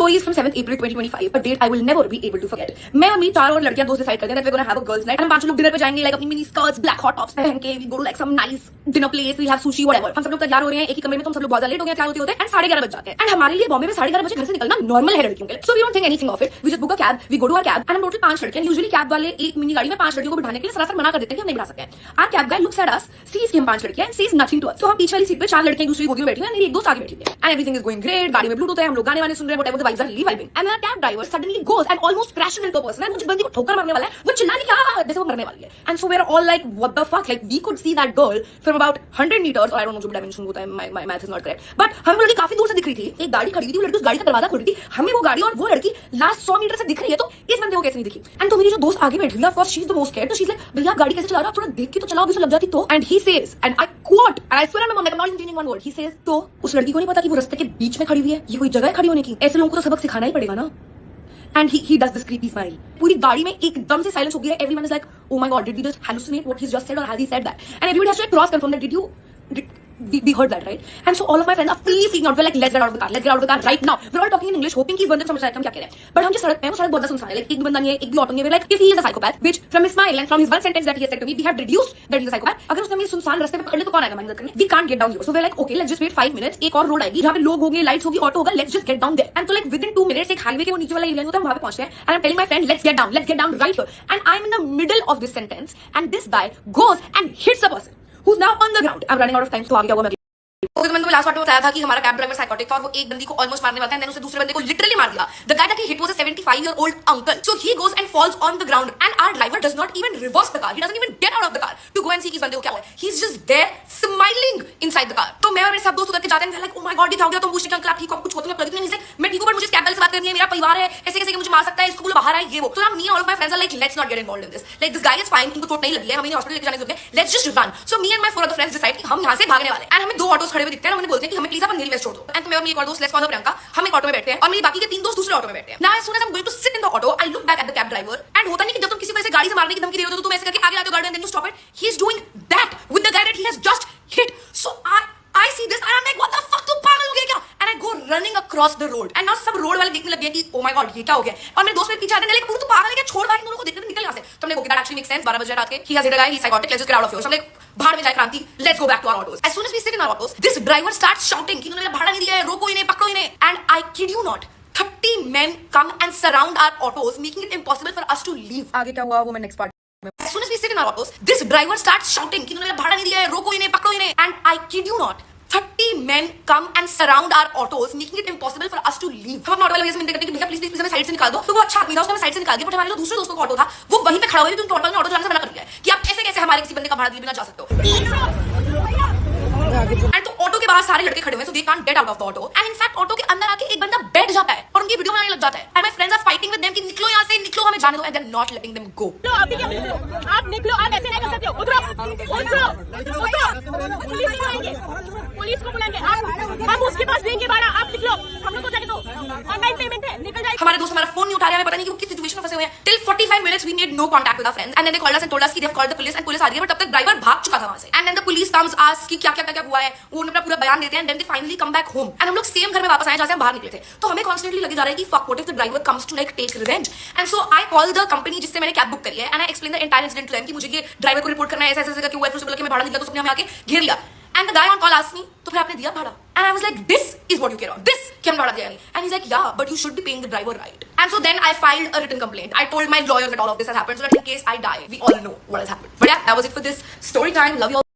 story is from 7th April 2025, a date I will never be able to forget. मैं और मेरी 4 और लड़कियां दोस्त डिसाइड करते हैं that we're gonna have a girls night. हम 5 लोग डिनर पे जाएंगे, like अपनी mini skirts, black hot tops पहन के, we go to like some nice dinner place, we'll have sushi whatever. हम सब लोग तैयार हो रहे हैं एक ही कमरे में, तो हम सब लोग बहुत लेट हो गए, तैयार होते हैं एंड 11:30 बज जाते हैं. एंड हमारे लिए बॉम्बे में 11:30 बजे घर से निकलना नॉर्मल है लड़कियों के लिए. So we don't think anything of it. We just book a cab, we go to our cab and हम टोटल 5 लड़के हैं. यूजुअली कैब वाले एक मिनी गाड़ी में 5 लड़कियों को बिठाने के लिए सरासर मना कर देते हैं कि हम नहीं बिठा सकते हैं. Our cab guy looks at us, sees कि हम 5 लड़के हैं, sees nothing to us. So हम पीछे वाली सीट पे 4 लड़कियां दूसरी गोदी में बैठी हैं, मेरी एक दोस्त आगे बैठी है. And everything is going great. गाड़ी में ब्लूटूथ है, हम लोग गाने वाने सुन रहे हैं, whatever the vibes are really vibing. And our cab driver suddenly goes and almost crashes into a person. And मुझे बंदी को ठोकर मारने वाला है, वो चिल्ला रही है जैसे वो मरने वाली है. And so we're all like, what the fuck? Like we could see that girl from about 100 meters, or I don't know जो dimension होता है, my math is not correct. But हमें वो लड़की काफी दूर से दिख रही थी. एक गाड़ी खड़ी हुई थी, वो लड़की उस गाड़ी का दरवाजा खोल रही थी. हमें वो गाड़ी और वो लड़की लास्ट 100 मीटर से दिख रही है, तो इस बंदे को कैसे नहीं दिखी? And तो मेरी जो दोस्त आगे बैठी है, of course she is the most scared. तो she's like, भैया गाड़ी कैसे चला रहा? आप थोड़ा देख के तो चलाओ, किसी लग जाती तो. And he says, and I quote, and I swear on my mom, like I'm not intending one word. He says, तो उस लड़की को नहीं पता कि वो रास्ते के बीच में खड़ी हुई है, ये कोई जगह है खड़ी होने की. ऐसे लोगों को तो सबक सिखाना ही पड़ेगा ना. And he does this creepy smile. पूरी गाड़ी में एकदम से साइलेंस हो गया है. Everyone is like, oh my god, did we just hallucinate what he's just said, or has he said that? And everybody has to like cross confirm that we heard that, right? And so all of my friends are fully freaking out. We're like, let's get out of the car, let's get out of the car right now. We're all talking in English, hoping कि बंदे समझ जाए हम क्या कह रहे हैं. But हम जो सड़क पे हैं, वो सड़क बहुत सुनसान है. Like एक भी बंदा नहीं है, एक भी ऑटो नहीं है. We're like, if he is a psychopath, which from his smile and from his one sentence that he has said to me, we have deduced that he's a psychopath. अगर उसने हमें सुनसान रास्ते पे पकड़ ले तो कौन आएगा मदद करने? We can't get down here. So we're like, okay, let's just wait 5 minutes. एक और रोड आएगी जहाँ पे लोग होंगे, लाइट्स होगी, ऑटो होगा. Let's just get down there. And so like within 2 minutes एक हाईवे के वो नीचे वाला एरिया होता है, वहाँ पे पहुंचते हैं. And I'm telling my friend, let's get down right here. And I'm in the middle of this sentence, and this guy goes and hits a person who's now on the ground. I'm running out of time, so आगे क्या हुआ? Okay, तो मैंने तुम्हें last part में बताया था कि हमारा कैब ड्राइवर साइकोटिक था और वो एक बंदी को ऑलमोस्ट मारने वाला था, एंड देन उसने दूसरे बंदे को लिटरली मार दिया. The guy that he hit was a 75-year-old uncle. So he goes and falls on the ground, and our driver does not even reverse the car. He doesn't even get out of the car to go and see कि इस बंदे को क्या हुआ है. He's just there smiling inside the car. तो मैं और मेरे सब दोस्त उधर के जाते हैं, like oh my god, ये क्या हो गया? तो पूछते हैं अंकल आप ठीक हो, कुछ होता है? He's like मैं ठीक हूं, पर मुझे कैब वाले से बात करनी है, मेरा परिवार है, ऐसे कैसे मुझे मार सकता है, इसको बोलो बाहर आए, ये वो. तो me and all of my friends are like, let's not get involved in this. Like this guy is fine, इनको चोट नहीं लगी है, हमें हॉस्पिटल लेके जाने की जरूरत है, let's just run. So me and my 4 other friends decide कि हम यहाँ से भागने वाले हैं. And हमें 2 ऑटोस खड़े हुए दिखते हैं, हमें बोलते हैं कि हमें प्लीज आप अंधेरी वेस्ट छोड़ दो. एंड तो मैं और मेरी एक और दोस्त लेट्स कॉल हर प्रियंका, हम एक ऑटो में बैठते हैं और मेरी बाकी के 3 दोस्त दूसरे ऑटो में बैठते हैं. Now as soon as I'm going to sit in the auto, I look back at the cab driver, and होता नहीं कि जब तुम किसी को ऐसे गाड़ी से मारने की धमकी दे रहे हो तो तुम ऐसे करके आगे जाते हो गाड़ी में, then you stop it. He is doing that with the guy that he has just hit. So I see this and I'm like, what the fuck, तू पागल हो गया क्या? And I go running across the road. And now सब road वाले देखने लग गए कि oh my god ये क्या हो गया. और मेरे दोस्त मेरे पीछे आते हैं, like तू पागल है क्या, छोड़ भाई दोनों को, देखते निकल यहाँ से. तो हमने that actually makes sense. 12 बजे रात के, he has hit a guy, he's psychotic, let's just get out of here. So I'm like, भाड़ में जाए क्रांति, let's go back to our autos. As soon as we sit in our autos, this driver starts shouting कि इन्होंने मेरा भाड़ा नहीं दिया है, रोको इन्हें, पकड़ो इन्हें. And I kid you not, 30 men come and surround our autos, making it impossible for us to leave. आगे क्या हुआ वो मैं next part. As soon as we sit in our autos, this driver starts shouting कि इन्होंने मेरा भाड़ा नहीं दिया है, रोको इन्हें, पकड़ो इन्हें. And I kid you not, 30 men come and surround our autos, making it impossible for us to leave. हम अपने ऑटो वाले भैया से मिलते करते कि भैया प्लीज प्लीज हमें साइड से निकाल दो. तो वो अच्छा आदमी था, उसने हमें साइड से निकाल दिया. बट हमारे जो दूसरे दोस्तों का ऑटो था वो वहीं पे खड़ा हुआ है, क्योंकि ऑटो वाले ने ऑटो चलाने से मना कर दिया है कि आप ऐसे कैसे हमारे किसी बंदे का भाड़ा दिए बिना जा सकते हो. एंड तो ऑटो के बाहर सारे लड़के खड़े हुए हैं, so they can't get out of the auto. And in fact auto के अंदर आके एक बंदा बैठ जाता है और उनकी वीडियो बनाने लग जाता है. And my friends are fighting with them कि निकलो यहाँ से, निकलो, हमें जाने दो. And they're not letting them go. आप निकलो, आप ऐसे नहीं कर सकते हो. उतरो, पुलिस को बुलाएंगे, हम उसके पास देंगे भाड़ा, आप निकलो, हम लोग को जाने दो, ऑनलाइन पेमेंट है, निकल जाएगी. हमारे दोस्त हमारा फोन नहीं उठा रहे हैं, हमें पता नहीं कि वो किस सिचुएशन में फंसे हुए हैं. Till 45 minutes we made no contact with our friends, and then they called us and told us कि they have called the police, and police आ रही है, but तब तक ड्राइवर भाग चुका था वहां से. And then the police comes, ask कि क्या हुआ है, वो अपना पूरा बयान देते हैं, and then they finally come back home. And हम लोग सेम घर में वापस आए जहाँ से हम बाहर निकले थे. तो हमें constantly लगे जा रहा है कि fuck, what if the driver comes to like take revenge? And so I called the company जिससे मैंने कैब बुक करी है, and I explained the entire incident to them कि मुझे ये ड्राइवर को रिपोर्ट करना है, ऐसे करके वो ऐसे बोला कि मैं भाड़ा नहीं दिया, तो उसने हमें आके घेर लिया. And the guy on call asked me, तो फिर आपने दिया भाड़ा? And I was like, this is what you care about, this कि हमने भाड़ा दिया नहीं. And he's like, yeah, but you should be paying the driver, right? And so then I filed a written complaint. I told my lawyer that all of this has happened, so that in case I die, we all know what has happened. But yeah, that was it for this story time. Love you all.